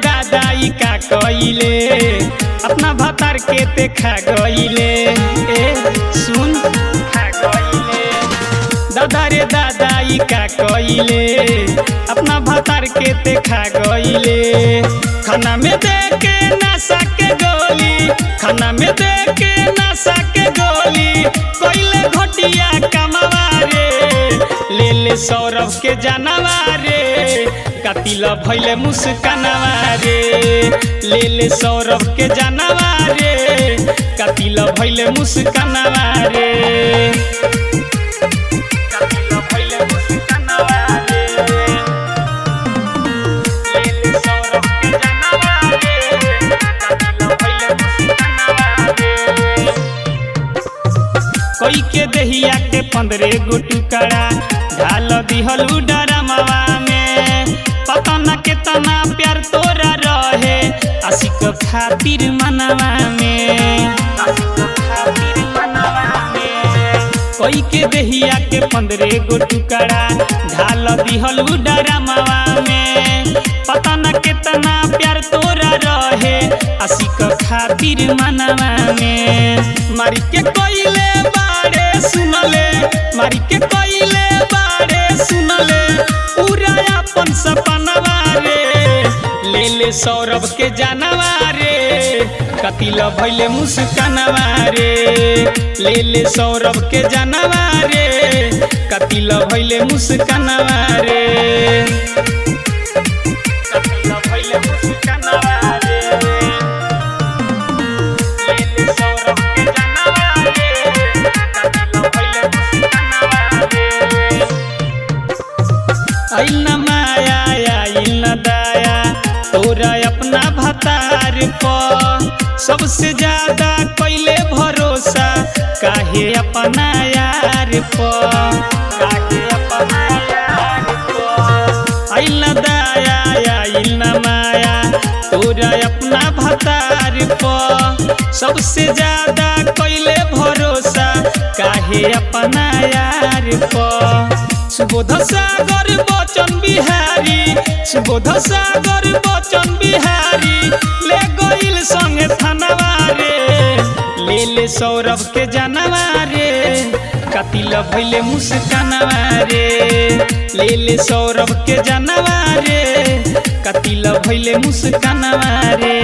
दादाई का कइले अपना भतार के ते खा गइले। ए सुन खा गइले दादा रे दादाई का कइले अपना भतार के ते खा गइले। खाना में दे के नशा के गोली, खाना में दे के नशा के गोली कइले घटिया कमावा रे। ले ले सौरभ के जानवा रे कातिल भइले मुस्कानवा रे। ले ले सौरभ के जानवा रे कातिल भइले मुस्कानवा रे। कातिल भइले मुस्कानवा रे। ले ले सौरभ के जानवा रे कातिल भइले मुस्कानवा रे। कोई के दहिया के 15 गो टुकड़ा ढाल दिहलू डरमवा में। पता न केतना प्यार तोरा रहे आशिक खातिर मनवा में। आशिक खातिर मनवा में कोई के दहिया के 15 गो टुकड़ा ढाल दिहलू डरमवा में। पता न केतना प्यार तोरा रहे आशिक खातिर मनवा में। मारी के कोइले बाड़े सुनले, मारी के कोइले बाड़े सुनले पूरा अपन सपनवा रे। ले ले सौरभ के जानवा रे कातिल भइले मुस्कानवा रे। ले ले सौरभ के जानवा रे कातिल भइले मुस्कानवा रे। कातिल भइले मुस्कानवा रे। ले ले सौरभ के जानवा रे कातिल भइले मुस्कानवा रे। आइल न माया आइल न दया तोरा अपना भतार पर। सबसे ज्यादा कइले भरोसा काहे अपना यार पर। काहे अपना यार पर। आइल न दया आइल न माया तोरा अपना भतार पर। सबसे ज्यादा कइले भरोसा काहे अपना यार पर। सुबोध सागर बचन बिहारी, सुबोध सागर बचन बिहारी ले गइल संगे थानवा रे। ले ले सौरभ के जानवा रे कातिल भइले मुस्कानवा रे। ले ले सौरभ के जानवा रे कातिल भइले मुस्कानवा रे।